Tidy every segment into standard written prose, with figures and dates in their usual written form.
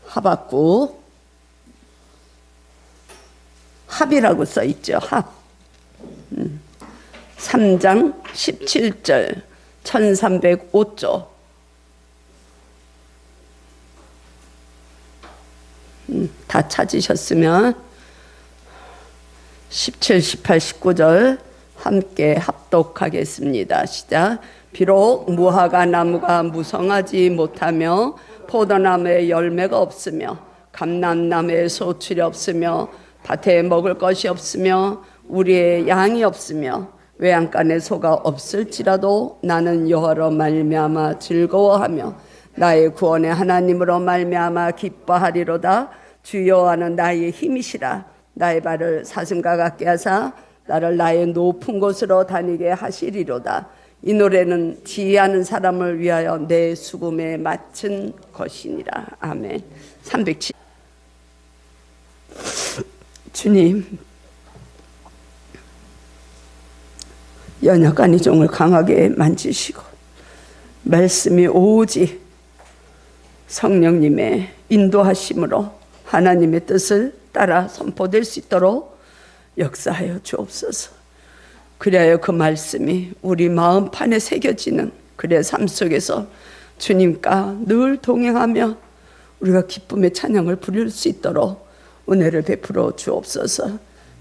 하박국 합이라고 써 있죠. 합. 3장 17절 1305조. 다 찾으셨으면 17, 18, 19절 함께 합독하겠습니다. 시작. 비록 무화과 나무가 무성하지 못하며 포도나무에 열매가 없으며 감람나무에 소출이 없으며 밭에 먹을 것이 없으며 우리의 양이 없으며 외양간에 소가 없을지라도 나는 여호와로 말미암아 즐거워하며 나의 구원의 하나님으로 말미암아 기뻐하리로다. 주 여호와는 나의 힘이시라. 나의 발을 사슴과 같게 하사 나를 나의 높은 곳으로 다니게 하시리로다. 이 노래는 지혜하는 사람을 위하여 내 수금에 맞춘 것이니라. 아멘. 307. 주님, 연약한 이 종을 강하게 만지시고 말씀이 오직 성령님의 인도하심으로 하나님의 뜻을 따라 선포될 수 있도록 역사하여 주옵소서. 그리하여 그 말씀이 우리 마음판에 새겨지는 그의 삶 속에서 주님과 늘 동행하며 우리가 기쁨의 찬양을 부릴 수 있도록 은혜를 베풀어 주옵소서.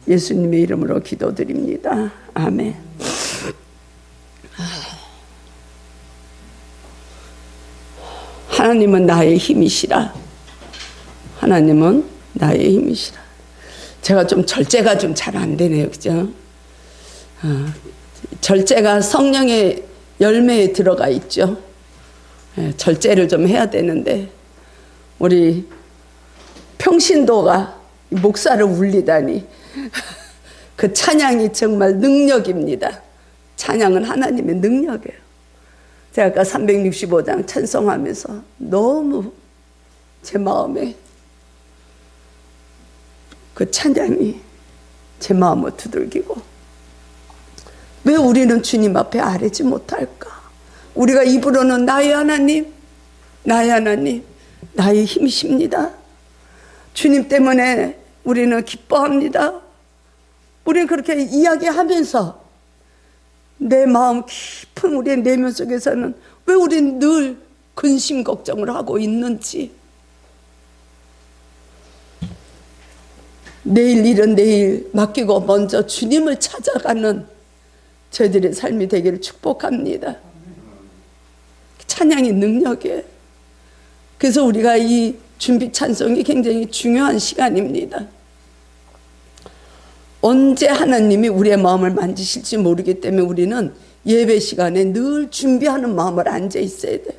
예수님의 이름으로 기도드립니다. 아멘. 하나님은 나의 힘이시라. 하나님은 나의 힘이시라. 제가 좀 절제가 좀 잘 안 되네요. 그죠? 절제가 성령의 열매에 들어가 있죠. 절제를 좀 해야 되는데 우리 평신도가 목사를 울리다니 그 찬양이 정말 능력입니다. 찬양은 하나님의 능력이에요. 제가 아까 365장 찬송하면서 너무 제 마음에 그 찬양이 제 마음을 두들기고, 왜 우리는 주님 앞에 아뢰지 못할까? 우리가 입으로는 나의 하나님, 나의 하나님, 나의 힘이십니다. 주님 때문에 우리는 기뻐합니다. 우리는 그렇게 이야기하면서 내 마음 깊은 우리의 내면 속에서는 왜 우리는 늘 근심 걱정을 하고 있는지, 내일 일은 내일 맡기고 먼저 주님을 찾아가는 저희들의 삶이 되기를 축복합니다. 찬양이 능력이에요. 그래서 우리가 이 준비 찬송이 굉장히 중요한 시간입니다. 언제 하나님이 우리의 마음을 만지실지 모르기 때문에 우리는 예배 시간에 늘 준비하는 마음을 앉아 있어야 돼요.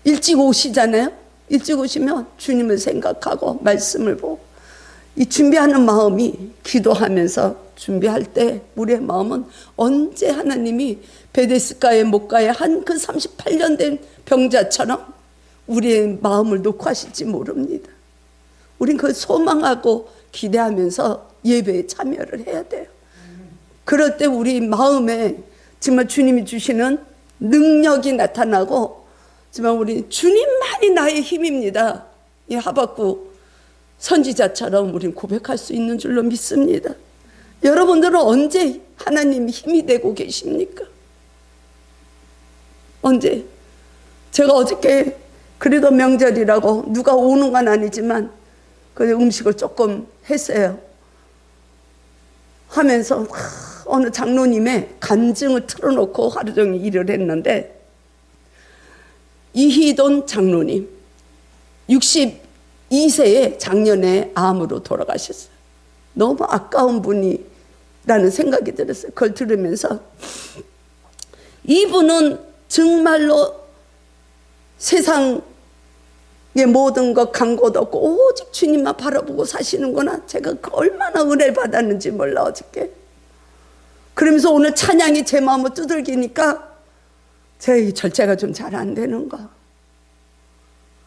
일찍 오시잖아요. 일찍 오시면 주님을 생각하고 말씀을 보고, 이 준비하는 마음이 기도하면서 준비할 때 우리의 마음은 언제 하나님이 베데스가의 목가에 한 그 38년 된 병자처럼 우리의 마음을 놓고 하실지 모릅니다. 우린 그걸 소망하고 기대하면서 예배에 참여를 해야 돼요. 그럴 때 우리 마음에 정말 주님이 주시는 능력이 나타나고, 정말 우리 주님만이 나의 힘입니다. 이 하박국 선지자처럼 우리는 고백할 수 있는 줄로 믿습니다. 여러분들은 언제 하나님이 힘이 되고 계십니까? 언제? 제가 어저께 그래도 명절이라고 누가 오는 건 아니지만 그 음식을 조금 했어요. 하면서 어느 장로님의 간증을 틀어놓고 하루 종일 일을 했는데, 이희돈 장로님 62세에 작년에 암으로 돌아가셨어요. 너무 아까운 분이라는 생각이 들었어요. 그걸 들으면서 이분은 정말로 세상의 모든 것 간고도 없고 오직 주님만 바라보고 사시는구나. 제가 얼마나 은혜를 받았는지 몰라 어저께. 그러면서 오늘 찬양이 제 마음을 두들기니까 제 절제가 좀 잘 안 되는 거.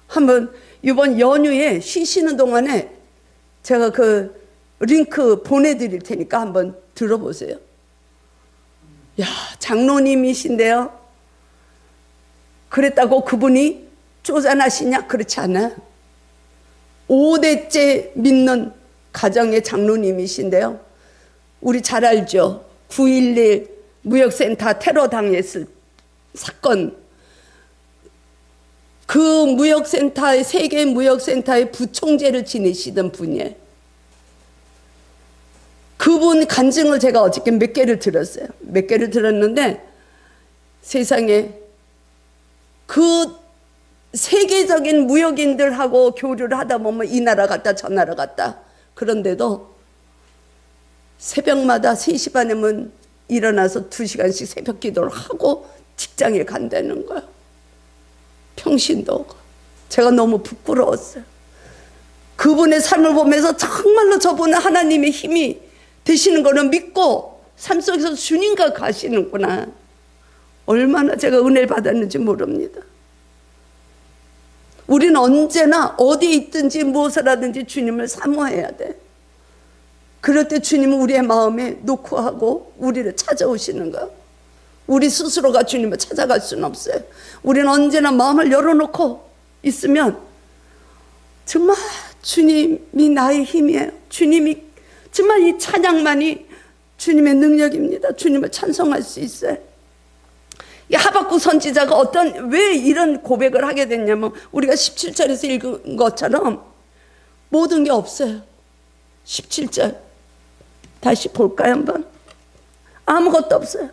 한번 이번 연휴에 쉬시는 동안에 제가 그 링크 보내드릴 테니까 한번 들어보세요. 야, 장로님이신데요. 그랬다고 그분이 쪼잔하시냐? 그렇지 않아요. 5대째 믿는 가정의 장로님이신데요. 우리 잘 알죠. 9.11 무역센터 테러 당했을 사건. 그 무역센터의, 세계 무역센터의 부총재를 지내시던 분이에요. 그분 간증을 제가 어저께 몇 개를 들었어요. 몇 개를 들었는데 세상에 그 세계적인 무역인들하고 교류를 하다 보면 이 나라 갔다 저 나라 갔다. 그런데도 새벽마다 3시 반에면 일어나서 2시간씩 새벽 기도를 하고 직장에 간다는 거예요. 평신도 오고. 제가 너무 부끄러웠어요. 그분의 삶을 보면서 정말로 저분은 하나님의 힘이 되시는 거는 믿고 삶 속에서 주님과 가시는구나. 얼마나 제가 은혜를 받았는지 모릅니다. 우리는 언제나 어디에 있든지 무엇을 하든지 주님을 사모해야 돼. 그럴 때 주님은 우리의 마음에 놓고 하고 우리를 찾아오시는 거야. 우리 스스로가 주님을 찾아갈 수는 없어요. 우리는 언제나 마음을 열어놓고 있으면 정말 주님이 나의 힘이에요. 주님이 정말 이 찬양만이 주님의 능력입니다. 주님을 찬송할 수 있어요. 이 하박국 선지자가 왜 이런 고백을 하게 됐냐면 우리가 17절에서 읽은 것처럼 모든 게 없어요. 17절 다시 볼까요 한번? 아무것도 없어요.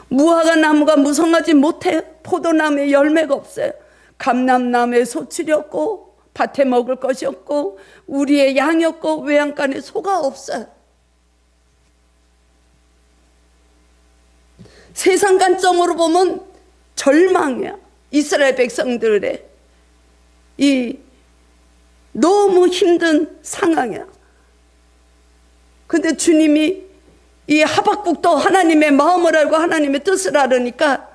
무화과 나무가 무성하지 못해요. 포도나무에 열매가 없어요. 감람나무에 소출이 없고 밭에 먹을 것이 없고 우리의 양이 없고 외양간에 소가 없어요. 세상 관점으로 보면 절망이야. 이스라엘 백성들의 이 너무 힘든 상황이야. 근데 주님이 이 하박국도 하나님의 마음을 알고 하나님의 뜻을 알으니까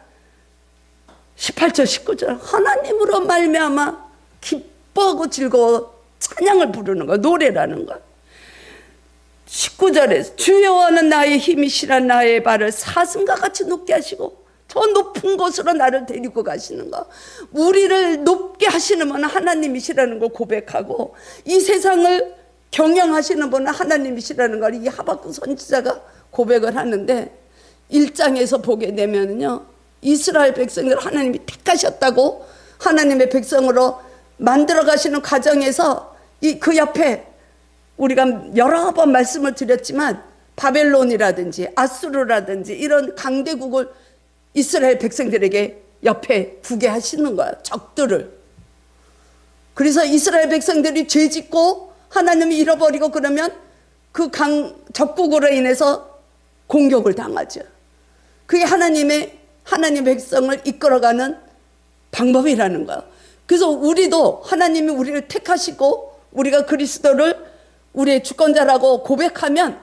18절 19절 하나님으로 말미암아 기뻐하고 즐거워 찬양을 부르는 거야. 노래라는 거야. 19절에 주 여호와는 나의 힘이시라. 나의 발을 사슴과 같이 높게 하시고 저 높은 곳으로 나를 데리고 가시는 거. 우리를 높게 하시는 분은 하나님이시라는 걸 고백하고 이 세상을 경영하시는 분은 하나님이시라는 걸 이 하박국 선지자가 고백을 하는데 1장에서 보게 되면요, 이스라엘 백성을 하나님이 택하셨다고 하나님의 백성으로 만들어 가시는 과정에서 그 옆에 우리가 여러 번 말씀을 드렸지만 바벨론이라든지 아수르라든지 이런 강대국을 이스라엘 백성들에게 옆에 두게 하시는 거야. 적들을. 그래서 이스라엘 백성들이 죄 짓고 하나님이 잃어버리고 그러면 그 적국으로 인해서 공격을 당하죠. 그게 하나님의 백성을 이끌어가는 방법이라는 거야. 그래서 우리도 하나님이 우리를 택하시고 우리가 그리스도를 우리의 주권자라고 고백하면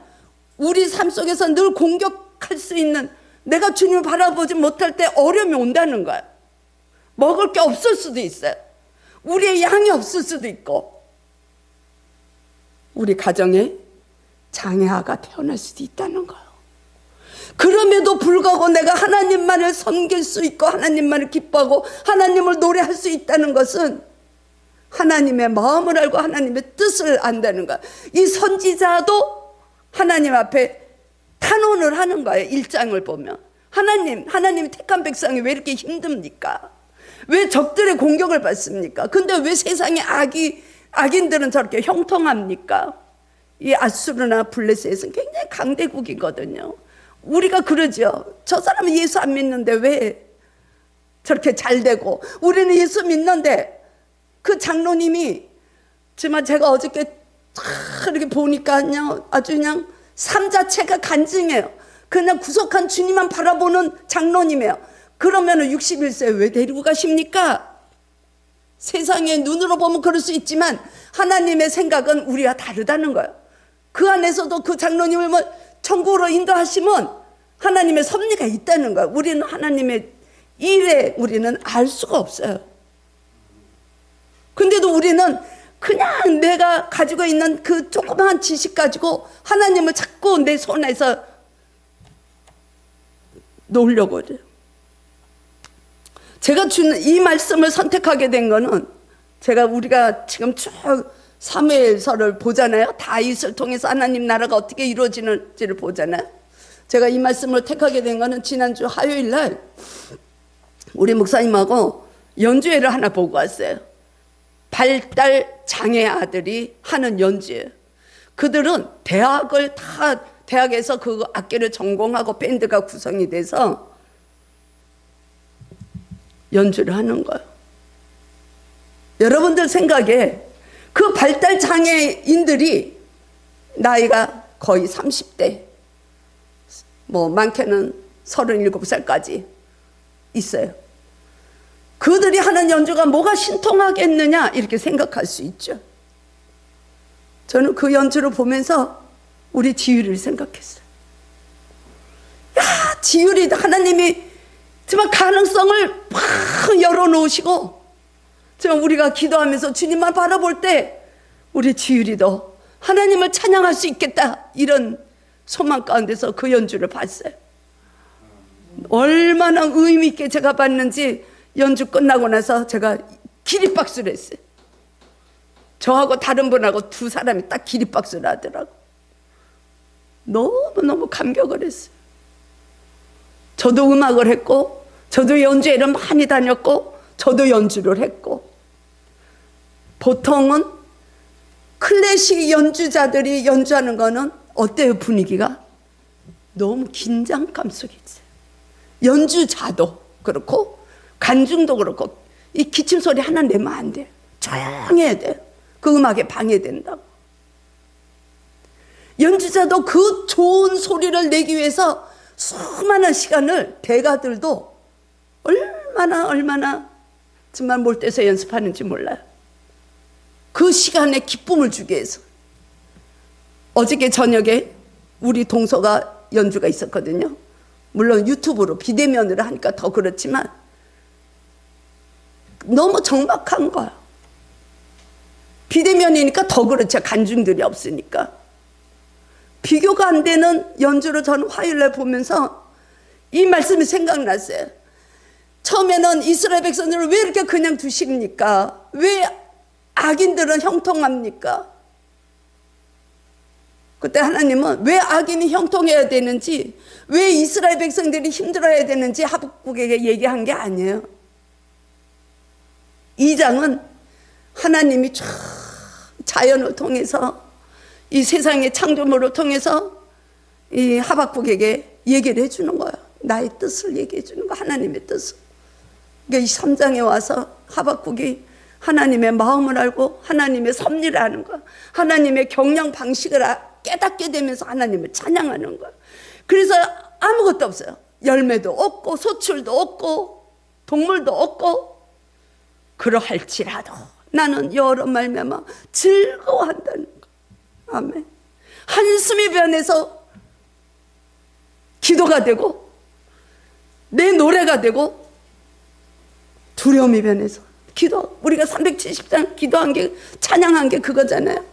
우리 삶 속에서 늘 공격할 수 있는, 내가 주님을 바라보지 못할 때 어려움이 온다는 거야. 먹을 게 없을 수도 있어요. 우리의 양이 없을 수도 있고 우리 가정에 장애아가 태어날 수도 있다는 거예요. 그럼에도 불구하고 내가 하나님만을 섬길 수 있고 하나님만을 기뻐하고 하나님을 노래할 수 있다는 것은 하나님의 마음을 알고 하나님의 뜻을 안다는 거야. 이 선지자도 하나님 앞에 탄원을 하는 거예요. 1장을 보면 하나님이 택한 백성이 왜 이렇게 힘듭니까? 왜 적들의 공격을 받습니까? 근데 왜 세상의 악인들은 저렇게 형통합니까? 이 아수르나 블레셋은 굉장히 강대국이거든요. 우리가 그러죠. 저 사람은 예수 안 믿는데 왜 저렇게 잘 되고, 우리는 예수 믿는데 그 장로님이 정말 제가 어저께 이렇게 보니까요, 아주 그냥 삶 자체가 간증해요. 그냥 구속한 주님만 바라보는 장로님이에요. 그러면 61세 왜 데리고 가십니까? 세상의 눈으로 보면 그럴 수 있지만 하나님의 생각은 우리와 다르다는 거예요. 그 안에서도 그 장로님을 천국으로 인도하시면 하나님의 섭리가 있다는 거예요. 우리는 하나님의 일에 우리는 알 수가 없어요. 근데도 우리는 그냥 내가 가지고 있는 그 조그마한 지식 가지고 하나님을 자꾸 내 손에서 놓으려고 그래요. 제가 주는 이 말씀을 선택하게 된 거는, 우리가 지금 쭉 사무엘서를 보잖아요. 다윗을 통해서 하나님 나라가 어떻게 이루어지는지를 보잖아요. 제가 이 말씀을 택하게 된 거는 지난주 화요일 날 우리 목사님하고 연주회를 하나 보고 왔어요. 발달 장애 아들이 하는 연주예요. 그들은 대학에서 그 악기를 전공하고 밴드가 구성이 돼서 연주를 하는 거예요. 여러분들 생각에 그 발달 장애인들이 나이가 거의 30대, 뭐 많게는 37살까지 있어요. 그들이 하는 연주가 뭐가 신통하겠느냐 이렇게 생각할 수 있죠. 저는 그 연주를 보면서 우리 지율이를 생각했어요. 야, 지율이 하나님이 정말 가능성을 막 열어놓으시고 정말 우리가 기도하면서 주님만 바라볼 때 우리 지율이도 하나님을 찬양할 수 있겠다 이런 소망 가운데서 그 연주를 봤어요. 얼마나 의미 있게 제가 봤는지 연주 끝나고 나서 제가 기립박수를 했어요. 저하고 다른 분하고 두 사람이 딱 기립박수를 하더라고. 너무너무 감격을 했어요. 저도 음악을 했고 저도 연주회를 많이 다녔고 저도 연주를 했고, 보통은 클래식 연주자들이 연주하는 거는 어때요? 분위기가 너무 긴장감 속에 있어요. 연주자도 그렇고 간중도 그렇고 이 기침소리 하나 내면 안 돼요. 조용해야 돼요. 그 음악에 방해된다고. 연주자도 그 좋은 소리를 내기 위해서 수많은 시간을 대가들도 얼마나 정말 몰두해서 연습하는지 몰라요. 그 시간에 기쁨을 주기 위해서. 어저께 저녁에 우리 동서가 연주가 있었거든요. 물론 유튜브로 비대면으로 하니까 더 그렇지만 너무 적막한 거야. 비대면이니까 더 그렇죠. 간중들이 없으니까. 비교가 안 되는 연주를 저는 화요일날 보면서 이 말씀이 생각났어요. 처음에는 이스라엘 백성들을 왜 이렇게 그냥 두십니까? 왜 악인들은 형통합니까? 그때 하나님은 왜 악인이 형통해야 되는지, 왜 이스라엘 백성들이 힘들어야 되는지 하박국에게 얘기한 게 아니에요. 2장은 하나님이 자연을 통해서 이 세상의 창조물을 통해서 이 하박국에게 얘기를 해주는 거예요. 나의 뜻을 얘기해 주는 거, 하나님의 뜻을. 그러니까 이 3장에 와서 하박국이 하나님의 마음을 알고 하나님의 섭리를 아는 거야. 하나님의 경영 방식을 깨닫게 되면서 하나님을 찬양하는 거야. 그래서 아무것도 없어요. 열매도 없고 소출도 없고 동물도 없고, 그러할지라도 나는 여러 말미암아 즐거워한다는 거. 아멘. 한숨이 변해서 기도가 되고 내 노래가 되고 두려움이 변해서 기도. 우리가 370장 기도한 게, 찬양한 게 그거잖아요.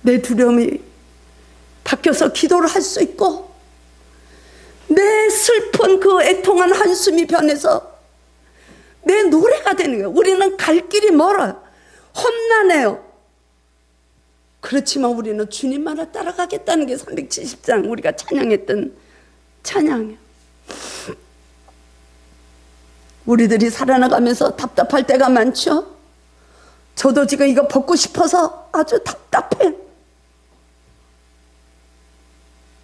내 두려움이 바뀌어서 기도를 할 수 있고 내 슬픈 그 애통한 한숨이 변해서 내 노래가 되는 거예요. 우리는 갈 길이 멀어요. 험난해요. 그렇지만 우리는 주님만을 따라가겠다는 게 370장 우리가 찬양했던 찬양이에요. 우리들이 살아나가면서 답답할 때가 많죠. 저도 지금 이거 벗고 싶어서 아주 답답해.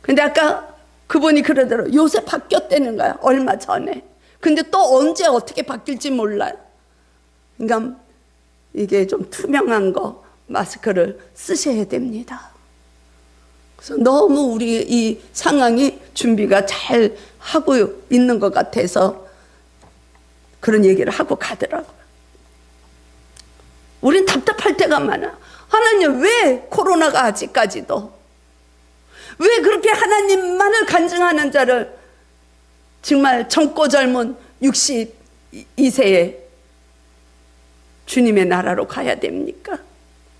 근데 아까 그분이 그러더라고요. 요새 바뀌었다는 거야, 얼마 전에. 근데 또 언제 어떻게 바뀔지 몰라요. 그러니까 이게 좀 투명한 거, 마스크를 쓰셔야 됩니다. 그래서 너무 우리 이 상황이 준비가 잘 하고 있는 것 같아서 그런 얘기를 하고 가더라고요. 우린 답답할 때가 많아. 하나님, 왜 코로나가 아직까지도, 왜 그렇게 하나님만을 간증하는 자를 정말 젊고 젊은 62세에 주님의 나라로 가야 됩니까?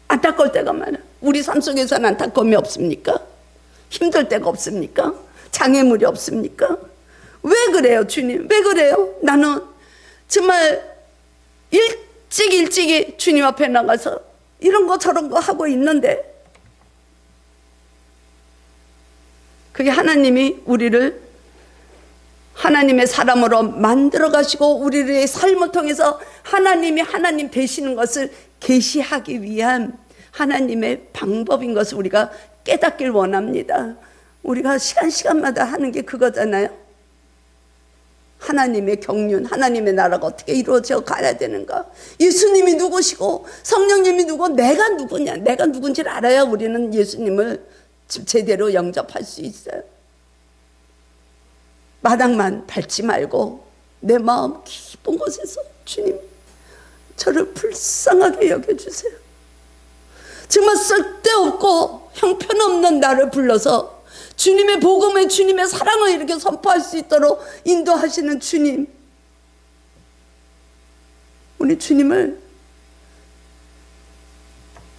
안타까울 때가 많아. 우리 삶 속에서는 안타까움이 없습니까? 힘들 때가 없습니까? 장애물이 없습니까? 왜 그래요, 주님? 왜 그래요? 나는 정말 일찍이 주님 앞에 나가서 이런 거 저런 거 하고 있는데, 그게 하나님이 우리를 하나님의 사람으로 만들어 가시고 우리의 삶을 통해서 하나님이 하나님 되시는 것을 계시하기 위한 하나님의 방법인 것을 우리가 깨닫길 원합니다. 우리가 시간마다 하는 게 그거잖아요. 하나님의 경륜, 하나님의 나라가 어떻게 이루어져 가야 되는가, 예수님이 누구시고 성령님이 누구, 내가 누구냐, 내가 누군지를 알아야 우리는 예수님을 제대로 영접할 수 있어요. 마당만 밟지 말고 내 마음 깊은 곳에서 주님, 저를 불쌍하게 여겨주세요. 정말 쓸데없고 형편없는 나를 불러서 주님의 복음에 주님의 사랑을 이렇게 선포할 수 있도록 인도하시는 주님, 우리 주님을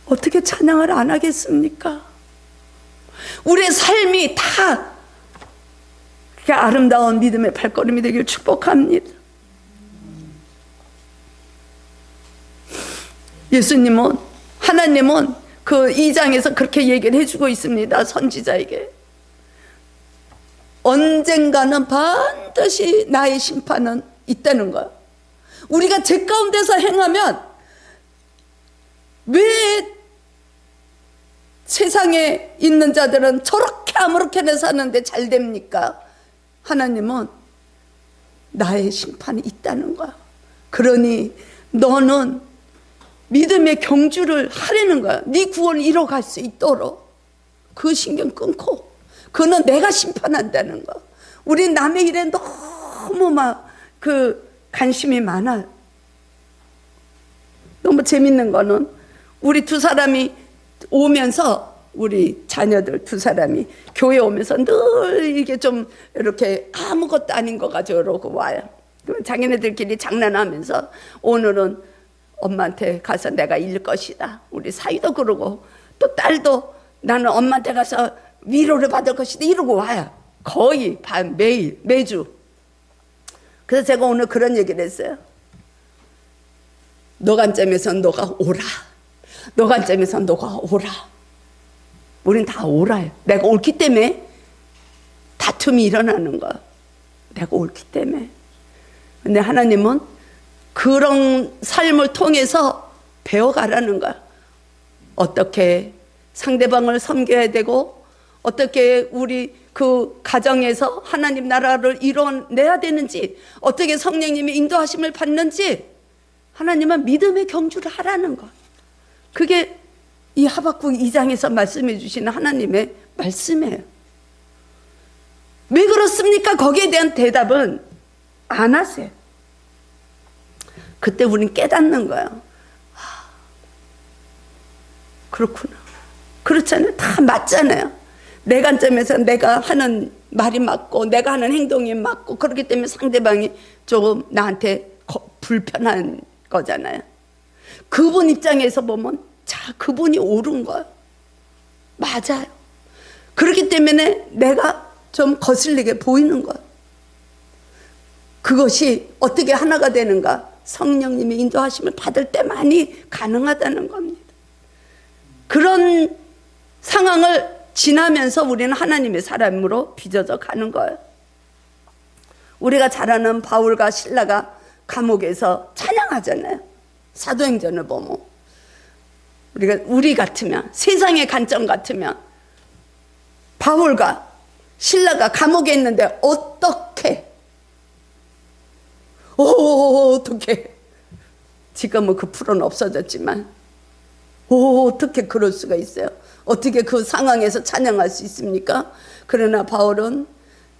어떻게 찬양을 안 하겠습니까? 우리의 삶이 다 아름다운 믿음의 발걸음이 되길 축복합니다. 예수님은, 하나님은 그 2장에서 그렇게 얘기를 해주고 있습니다. 선지자에게 언젠가는 반드시 나의 심판은 있다는 거예요. 우리가 죄 가운데서 행하면 왜 세상에 있는 자들은 저렇게 아무렇게나 사는데 잘 됩니까? 하나님은 나의 심판이 있다는 거야. 그러니 너는 믿음의 경주를 하려는 거야. 네 구원을 이뤄갈 수 있도록 그 신경 끊고, 그는 내가 심판한다는 거. 우리 남의 일에 너무 관심이 많아요. 너무 재밌는 거는 우리 두 사람이 오면서, 우리 자녀들 두 사람이 교회 오면서 늘 이게 좀 이렇게 아무것도 아닌 거 가지고 이러고 와요. 그러면 자기네들끼리 장난하면서 오늘은 엄마한테 가서 내가 이길 것이다. 우리 사이도 그러고, 또 딸도 나는 엄마한테 가서 위로를 받을 것이다 이러고 와요. 거의 매주. 그래서 제가 오늘 그런 얘기를 했어요. 너 관점에서 너가 오라, 너 관점에서 너가 오라. 우린 다 오라요. 내가 옳기 때문에 다툼이 일어나는 거야. 내가 옳기 때문에. 근데 하나님은 그런 삶을 통해서 배워가라는 거야. 어떻게 상대방을 섬겨야 되고, 어떻게 우리 그 가정에서 하나님 나라를 이뤄내야 되는지, 어떻게 성령님의 인도하심을 받는지, 하나님은 믿음의 경주를 하라는 거. 그게 이 하박국 2장에서 말씀해 주시는 하나님의 말씀이에요. 왜 그렇습니까? 거기에 대한 대답은 안 하세요. 그때 우리는 깨닫는 거예요. 그렇구나. 그렇잖아요. 다 맞잖아요. 내 관점에서 내가 하는 말이 맞고 내가 하는 행동이 맞고, 그렇기 때문에 상대방이 조금 나한테 불편한 거잖아요. 그분 입장에서 보면 그분이 옳은 거예요. 맞아요. 그렇기 때문에 내가 좀 거슬리게 보이는 거예요. 그것이 어떻게 하나가 되는가? 성령님의 인도하심을 받을 때만이 가능하다는 겁니다. 그런 상황을 지나면서 우리는 하나님의 사람으로 빚어져 가는 거예요. 우리가 잘 아는 바울과 실라가 감옥에서 찬양하잖아요. 사도행전을 보면 우리 같으면, 세상의 관점 같으면 바울과 실라가 감옥에 있는데 어떻게 지금은 그 프로는 없어졌지만 어떻게 그럴 수가 있어요? 어떻게 그 상황에서 찬양할 수 있습니까? 그러나 바울은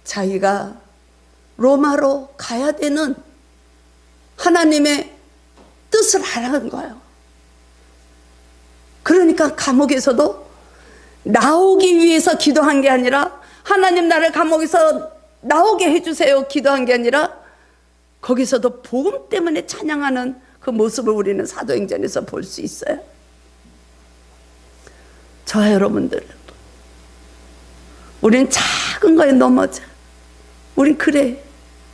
자기가 로마로 가야 되는 하나님의 뜻을 알아는 거예요. 그러니까 감옥에서도 나오기 위해서 기도한 게 아니라, 하나님 나를 감옥에서 나오게 해주세요 기도한 게 아니라, 거기서도 복음 때문에 찬양하는 그 모습을 우리는 사도행전에서 볼 수 있어요. 저와 여러분들, 우린 작은 거에 넘어져. 우린 그래.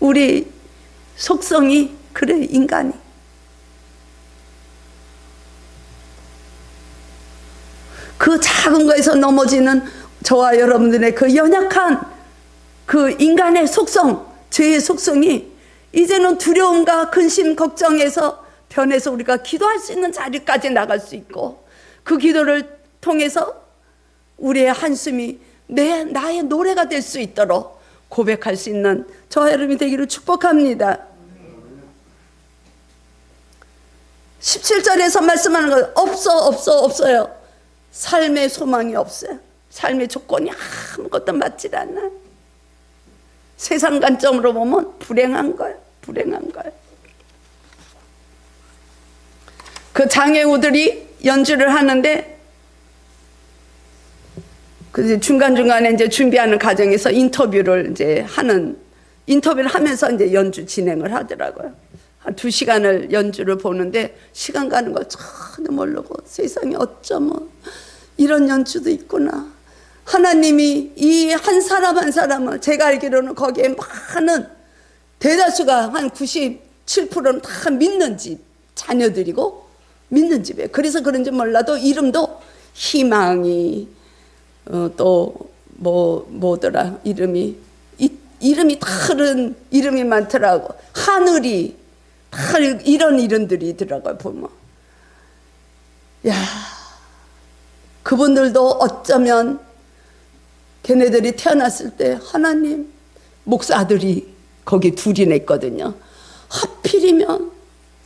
우리 속성이 그래, 인간이. 그 작은 거에서 넘어지는 저와 여러분들의 그 연약한 그 인간의 속성, 죄의 속성이 이제는 두려움과 근심, 걱정에서 변해서 우리가 기도할 수 있는 자리까지 나갈 수 있고, 그 기도를 통해서 우리의 한숨이 나의 노래가 될 수 있도록 고백할 수 있는 저와 여러분이 되기를 축복합니다. 17절에서 말씀하는 거 없어요. 삶의 소망이 없어요. 삶의 조건이 아무것도 맞질 않아요. 세상 관점으로 보면 불행한 거예요. 그 장애우들이 연주를 하는데 그 중간중간에 이제 준비하는 과정에서 인터뷰를 하면서 이제 연주 진행을 하더라고요. 한 2시간을 연주를 보는데 시간 가는 걸 전혀 모르고, 세상에 어쩌면 이런 연주도 있구나. 하나님이 이 한 사람 한 사람을, 제가 알기로는 거기에 많은 대다수가 한 97%는 다 믿는 집 자녀들이고 믿는 집이에요. 그래서 그런지 몰라도 이름도 희망이 또 뭐더라 이름이 다른 이름이 많더라고. 하늘이 다 이런 이름들이더라고요. 보면 야, 그분들도 어쩌면 걔네들이 태어났을 때 하나님, 목사 아들이 거기 둘이나 있거든요. 하필이면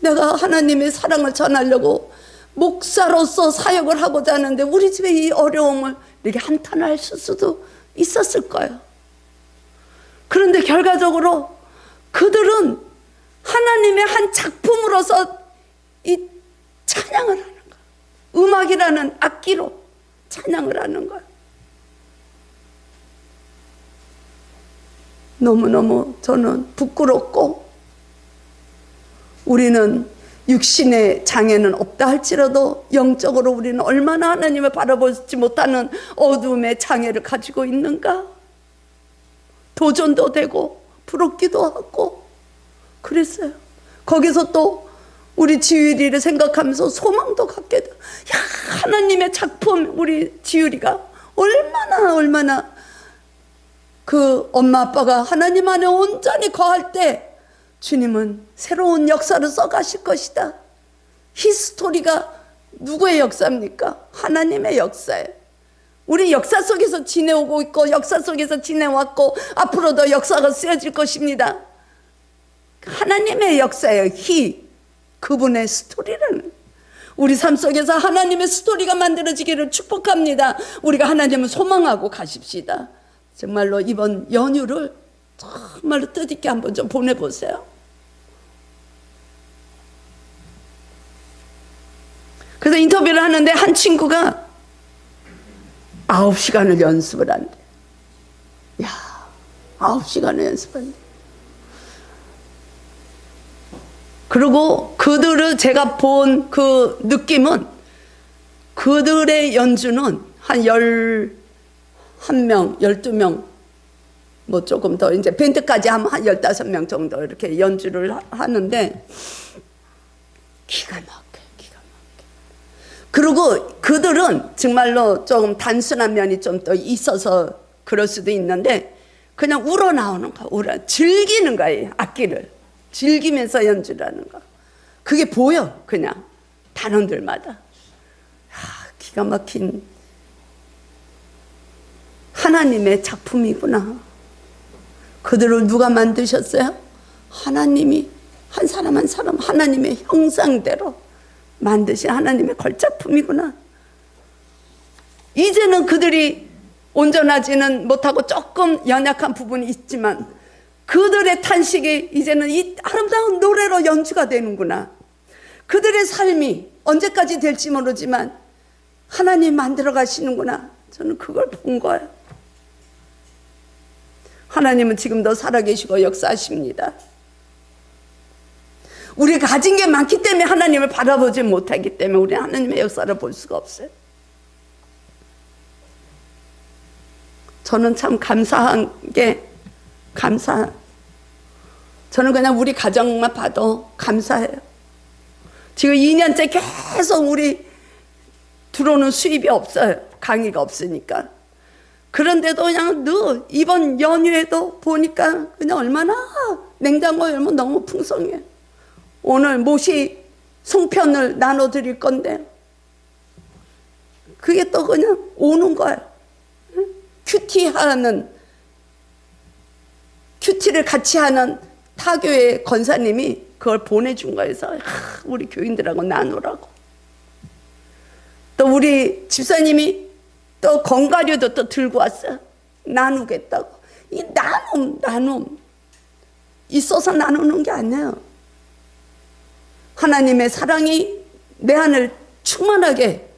내가 하나님의 사랑을 전하려고 목사로서 사역을 하고자 하는데 우리 집에 이 어려움을 이렇게 한탄할 수도 있었을 거예요. 그런데 결과적으로 그들은 하나님의 한 작품으로서 이 찬양을 하는 거예요. 음악이라는 악기로 찬양을 하는 거예요. 너무너무 저는 부끄럽고, 우리는 육신의 장애는 없다 할지라도 영적으로 우리는 얼마나 하나님을 바라보지 못하는 어둠의 장애를 가지고 있는가. 도전도 되고 부럽기도 하고 그랬어요. 거기서 또 우리 지율이를 생각하면서 소망도 갖게 돼요. 야, 하나님의 작품, 우리 지율이가 얼마나 그 엄마 아빠가 하나님 안에 온전히 거할 때 주님은 새로운 역사를 써가실 것이다. 히스토리가 누구의 역사입니까? 하나님의 역사예요. 우리 역사 속에서 지내오고 있고 역사 속에서 지내왔고 앞으로도 역사가 쓰여질 것입니다. 하나님의 역사예요. 그분의 스토리라는, 우리 삶 속에서 하나님의 스토리가 만들어지기를 축복합니다. 우리가 하나님을 소망하고 가십시다. 정말로 이번 연휴를 정말로 뜻있게 한번 좀 보내보세요. 그래서 인터뷰를 하는데 한 친구가 9시간을 연습을 한대. 야, 9시간을 연습한대. 그리고 그들을 제가 본 그 느낌은, 그들의 연주는 한 11명, 12명, 뭐 조금 더 이제 밴드까지 하면 한 15명 정도 이렇게 연주를 하는데 기가 막혀. 그리고 그들은 정말로 조금 단순한 면이 좀 더 있어서 그럴 수도 있는데 그냥 우러나오는 거야. 즐기는 거예요. 악기를 즐기면서 연주를 하는 거. 그게 보여. 그냥 단원들마다. 기가 막힌 하나님의 작품이구나. 그들을 누가 만드셨어요? 하나님이 한 사람 한 사람 하나님의 형상대로 만드신 하나님의 걸작품이구나. 이제는 그들이 온전하지는 못하고 조금 연약한 부분이 있지만 그들의 탄식이 이제는 이 아름다운 노래로 연주가 되는구나. 그들의 삶이 언제까지 될지 모르지만 하나님 만들어 가시는구나. 저는 그걸 본 거예요. 하나님은 지금도 살아계시고 역사하십니다. 우리가 가진 게 많기 때문에 하나님을 바라보지 못하기 때문에 우리는 하나님의 역사를 볼 수가 없어요. 저는 참 감사한 게, 저는 그냥 우리 가정만 봐도 감사해요. 지금 2년째 계속 우리 들어오는 수입이 없어요. 강의가 없으니까. 그런데도 그냥 늘 이번 연휴에도 보니까 그냥 얼마나 냉장고에 열면 너무 풍성해. 오늘 모시 송편을 나눠드릴 건데 그게 또 그냥 오는 거예요. 큐티를 같이 하는 타교의 권사님이 그걸 보내준 거여서 우리 교인들하고 나누라고. 또 우리 집사님이 또 건가류도 또 들고 왔어요. 나누겠다고. 이 나눔 있어서 나누는 게 아니에요. 하나님의 사랑이 내 안을 충만하게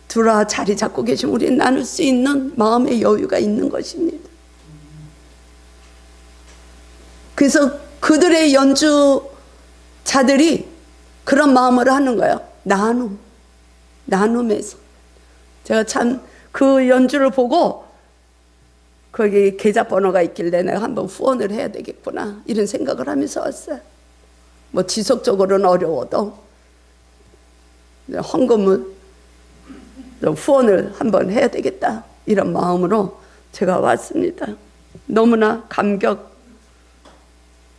들어와 자리 잡고 계신 우리는 나눌 수 있는 마음의 여유가 있는 것입니다. 그래서 그들의 연주자들이 그런 마음으로 하는 거예요. 나눔에서. 제가 참 그 연주를 보고 거기 계좌번호가 있길래 내가 한번 후원을 해야 되겠구나 이런 생각을 하면서 왔어요. 뭐 지속적으로는 어려워도 헌금을 후원을 한번 해야 되겠다 이런 마음으로 제가 왔습니다. 너무나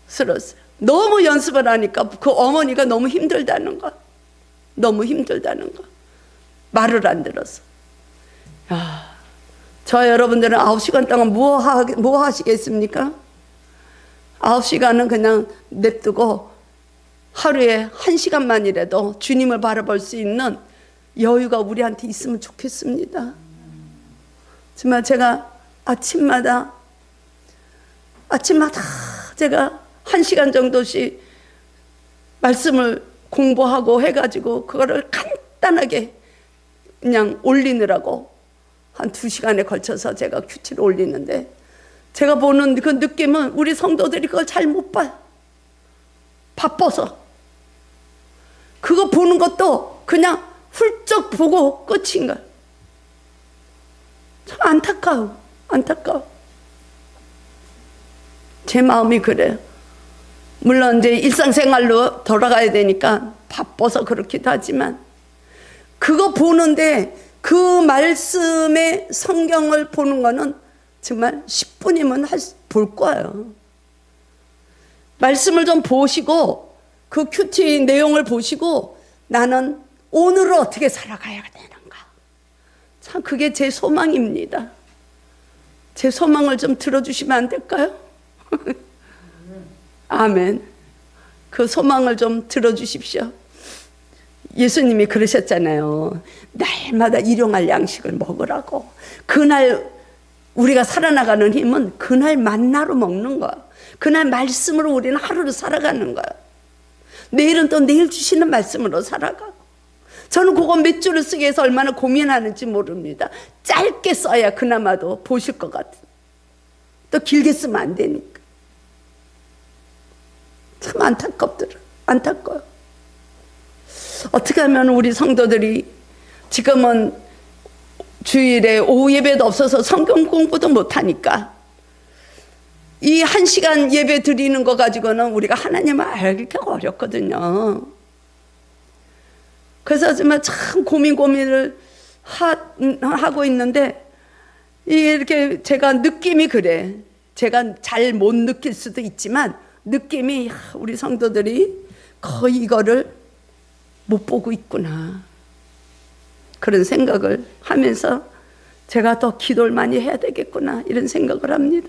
감격스러웠어요. 너무 연습을 하니까 그 어머니가 너무 힘들다는 거. 말을 안 들어서. 야, 저 여러분들은 9시간 동안 뭐 하시겠습니까? 9시간은 그냥 냅두고 하루에 1시간만이라도 주님을 바라볼 수 있는 여유가 우리한테 있으면 좋겠습니다. 정말 제가 아침마다 제가 1시간 정도씩 말씀을 공부하고 해가지고 그거를 간단하게 그냥 올리느라고 한 2시간에 걸쳐서 제가 큐티를 올리는데 제가 보는 그 느낌은 우리 성도들이 그걸 잘 못 봐요. 바빠서. 그거 보는 것도 그냥 훌쩍 보고 끝인 거예요. 참 안타까워. 제 마음이 그래요. 물론 이제 일상생활로 돌아가야 되니까 바빠서 그렇기도 하지만 그거 보는데 그 말씀의 성경을 보는 거는 정말 10분이면 볼 거예요. 말씀을 좀 보시고 그 큐티 내용을 보시고 나는 오늘을 어떻게 살아가야 되는가. 참 그게 제 소망입니다. 제 소망을 좀 들어주시면 안 될까요? 아멘. 그 소망을 좀 들어주십시오. 예수님이 그러셨잖아요. 날마다 일용할 양식을 먹으라고. 그날 우리가 살아나가는 힘은 그날 만나로 먹는 거야. 그날 말씀으로 우리는 하루를 살아가는 거야. 내일은 또 내일 주시는 말씀으로 살아가고. 저는 그거 몇 줄을 쓰기 위해서 얼마나 고민하는지 모릅니다. 짧게 써야 그나마도 보실 것 같은. 또 길게 쓰면 안 되니까. 참 안타까워요. 어떻게 하면 우리 성도들이 지금은 주일에 오후 예배도 없어서 성경 공부도 못하니까 이 1시간 예배 드리는 거 가지고는 우리가 하나님을 알기가 어렵거든요. 그래서 정말 참 고민을 하고 있는데 이렇게 제가 느낌이 그래. 제가 잘 못 느낄 수도 있지만 느낌이 우리 성도들이 거의 이거를 못 보고 있구나. 그런 생각을 하면서 제가 더 기도를 많이 해야 되겠구나 이런 생각을 합니다.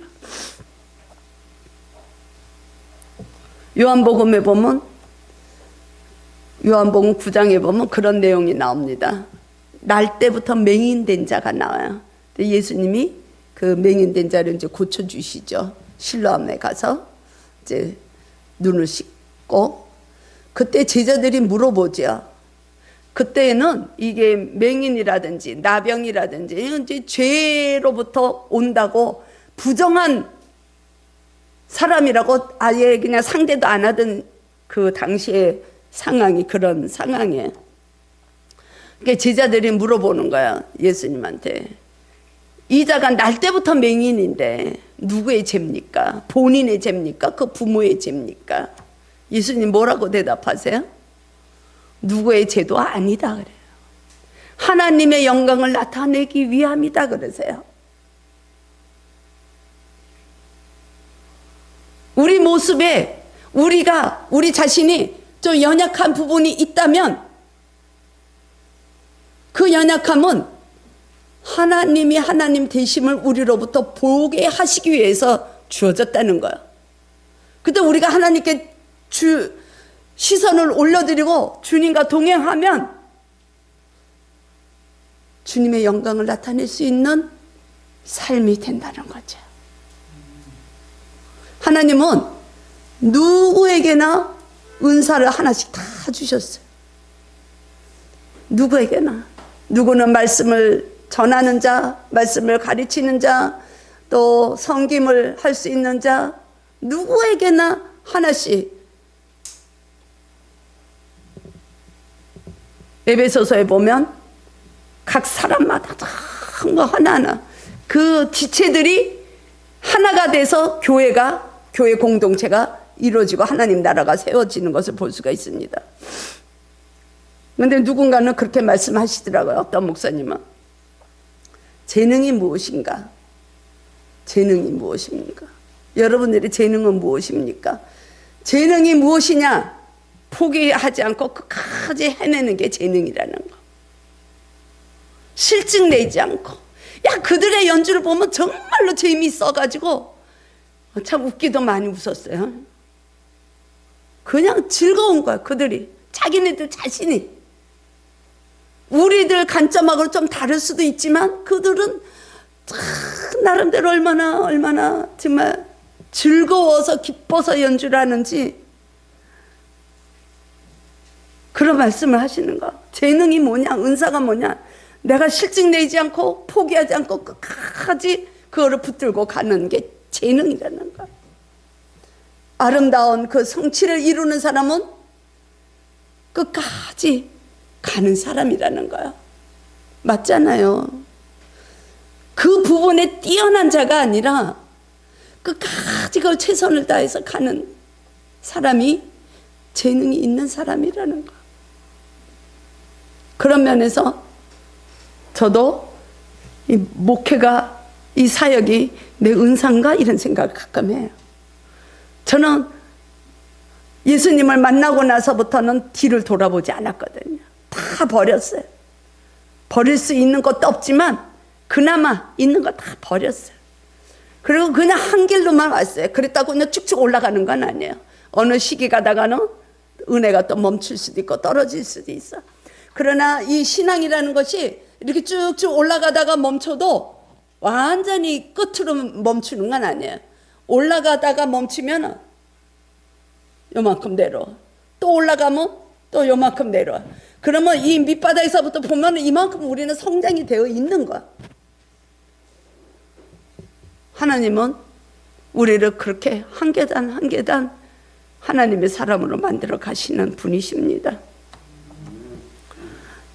요한복음에 보면 요한복음 9장에 보면 그런 내용이 나옵니다. 날 때부터 맹인된 자가 나와요. 예수님이 그 맹인된 자를 이제 고쳐주시죠. 실로암에 가서 이제 눈을 씻고 그때 제자들이 물어보죠. 그때는 이게 맹인이라든지 나병이라든지 이제 죄로부터 온다고 부정한 사람이라고 아예 그냥 상대도 안 하던 그 당시의 상황이 그런 상황이에요. 그러니까 제자들이 물어보는 거야. 예수님한테. 이 자가 날 때부터 맹인인데 누구의 죄입니까? 본인의 죄입니까? 그 부모의 죄입니까? 예수님 뭐라고 대답하세요? 누구의 죄도 아니다 그래요. 하나님의 영광을 나타내기 위함이다 그러세요. 우리 모습에 우리 자신이 좀 연약한 부분이 있다면 그 연약함은 하나님이 하나님 되심을 우리로부터 보게 하시기 위해서 주어졌다는 거예요. 그때 우리가 하나님께 시선을 올려드리고 주님과 동행하면 주님의 영광을 나타낼 수 있는 삶이 된다는 거죠. 하나님은 누구에게나 은사를 하나씩 다 주셨어요. 누구에게나. 누구는 말씀을 전하는 자, 말씀을 가르치는 자, 또 섬김을 할 수 있는 자, 누구에게나 하나씩. 에베소서에 보면 각 사람마다 뭐 하나하나 그 지체들이 하나가 돼서 교회 공동체가 이루어지고 하나님 나라가 세워지는 것을 볼 수가 있습니다. 그런데 누군가는 그렇게 말씀하시더라고요. 어떤 목사님은 재능이 무엇인가? 재능이 무엇입니까? 여러분들의 재능은 무엇입니까? 재능이 무엇이냐? 포기하지 않고 끝까지 해내는 게 재능이라는 거. 실증 내지 않고. 야, 그들의 연주를 보면 정말로 재미있어가지고 참 웃기도 많이 웃었어요. 그냥 즐거운 거야, 그들이. 자기네들 자신이. 우리들 관점하고 좀 다를 수도 있지만 그들은 나름대로 얼마나 정말 즐거워서 기뻐서 연주를 하는지 그런 말씀을 하시는 거. 재능이 뭐냐, 은사가 뭐냐. 내가 실증 내지 않고 포기하지 않고 끝까지 그거를 붙들고 가는 게 재능이라는 거. 아름다운 그 성취를 이루는 사람은 끝까지 가는 사람이라는 거야. 맞잖아요. 그 부분에 뛰어난 자가 아니라 끝까지 그걸 최선을 다해서 가는 사람이 재능이 있는 사람이라는 거. 그런 면에서 저도 이 목회가, 이 사역이 내 은사인가 이런 생각을 가끔 해요. 저는 예수님을 만나고 나서부터는 뒤를 돌아보지 않았거든요. 다 버렸어요. 버릴 수 있는 것도 없지만 그나마 있는 거 다 버렸어요. 그리고 그냥 한 길로만 왔어요. 그랬다고 그냥 쭉쭉 올라가는 건 아니에요. 어느 시기 가다가는 은혜가 또 멈출 수도 있고 떨어질 수도 있어. 그러나 이 신앙이라는 것이 이렇게 쭉쭉 올라가다가 멈춰도 완전히 끝으로 멈추는 건 아니에요. 올라가다가 멈추면 요만큼 내려와. 또 올라가면 또 요만큼 내려와. 그러면 이 밑바닥에서부터 보면 이만큼 우리는 성장이 되어 있는 거야. 하나님은 우리를 그렇게 한 계단 한 계단 하나님의 사람으로 만들어 가시는 분이십니다.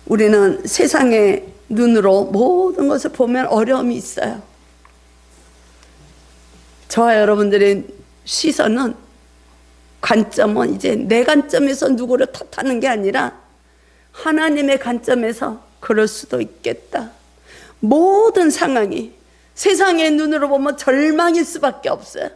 우리는 세상의 눈으로 모든 것을 보면 어려움이 있어요. 저와 여러분들의 시선은, 관점은 이제 내 관점에서 누구를 탓하는 게 아니라 하나님의 관점에서 그럴 수도 있겠다. 모든 상황이 세상의 눈으로 보면 절망일 수밖에 없어요.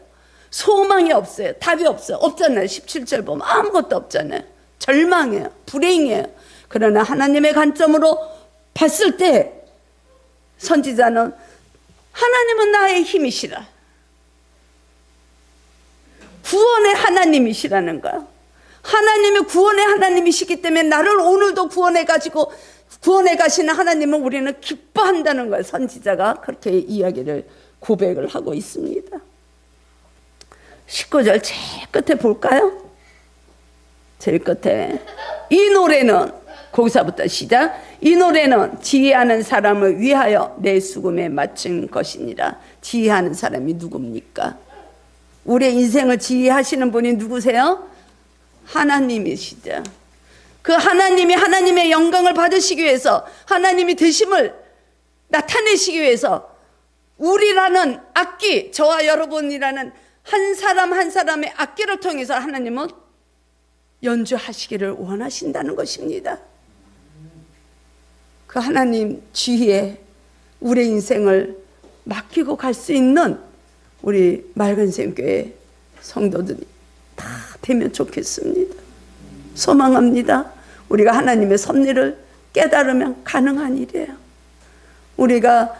소망이 없어요. 답이 없어요. 없잖아요. 17절 보면 아무것도 없잖아요. 절망이에요. 불행이에요. 그러나 하나님의 관점으로 봤을 때 선지자는 하나님은 나의 힘이시라. 구원의 하나님이시라는 거야. 하나님이 구원의 하나님이시기 때문에 나를 오늘도 구원해 가시는 하나님은 우리는 기뻐한다는 거예요. 선지자가 그렇게 이야기를 고백을 하고 있습니다. 19절 제일 끝에 볼까요? 제일 끝에 이 노래는, 거기서부터 시작. 이 노래는 지혜하는 사람을 위하여 내 수금에 맞춘 것이니라. 지혜하는 사람이 누굽니까? 우리의 인생을 지혜하시는 분이 누구세요? 하나님이시죠. 그 하나님이 하나님의 영광을 받으시기 위해서, 하나님이 되심을 나타내시기 위해서 우리라는 악기, 저와 여러분이라는 한 사람 한 사람의 악기를 통해서 하나님은 연주하시기를 원하신다는 것입니다. 그 하나님 지혜에 우리의 인생을 맡기고 갈 수 있는 우리 맑은샘교회 성도들이 다 되면 좋겠습니다. 소망합니다. 우리가 하나님의 섭리를 깨달으면 가능한 일이에요. 우리가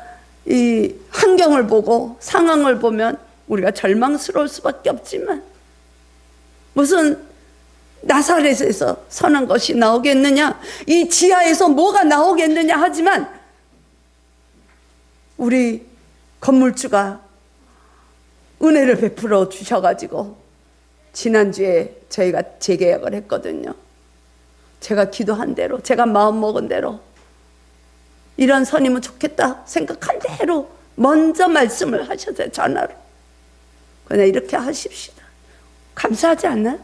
이 환경을 보고 상황을 보면 우리가 절망스러울 수밖에 없지만 무슨 나사렛에서 선한 것이 나오겠느냐, 이 지하에서 뭐가 나오겠느냐 하지만 우리 건물주가 은혜를 베풀어 주셔가지고 지난주에 저희가 재계약을 했거든요. 제가 기도한 대로, 제가 마음먹은 대로 이런 선이면 좋겠다 생각한 대로 먼저 말씀을 하셨어요. 전화로. 그냥 이렇게 하십시다. 감사하지 않나요?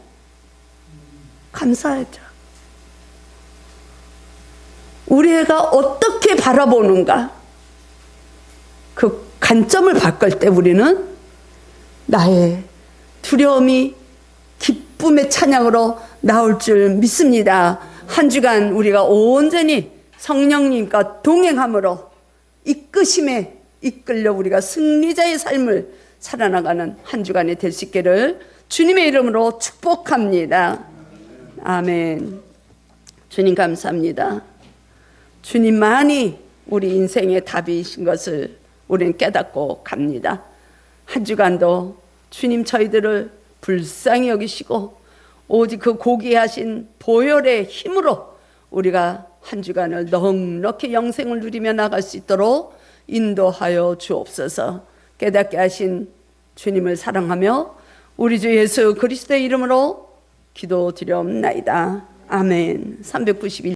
감사하죠. 우리 애가 어떻게 바라보는가, 그 관점을 바꿀 때 우리는 나의 두려움이 기쁨의 찬양으로 나올 줄 믿습니다. 한 주간 우리가 온전히 성령님과 동행함으로 이끄심에 이끌려 우리가 승리자의 삶을 살아나가는 한 주간이 될 수 있기를 주님의 이름으로 축복합니다. 아멘. 주님 감사합니다. 주님만이 우리 인생의 답이신 것을 우리는 깨닫고 갑니다. 한 주간도 주님 저희들을 불쌍히 여기시고 오직 그 고귀하신 보혈의 힘으로 우리가 한 주간을 넉넉히 영생을 누리며 나갈 수 있도록 인도하여 주옵소서. 깨닫게 하신 주님을 사랑하며 우리 주 예수 그리스도의 이름으로 기도드려옵나이다. 아멘. 391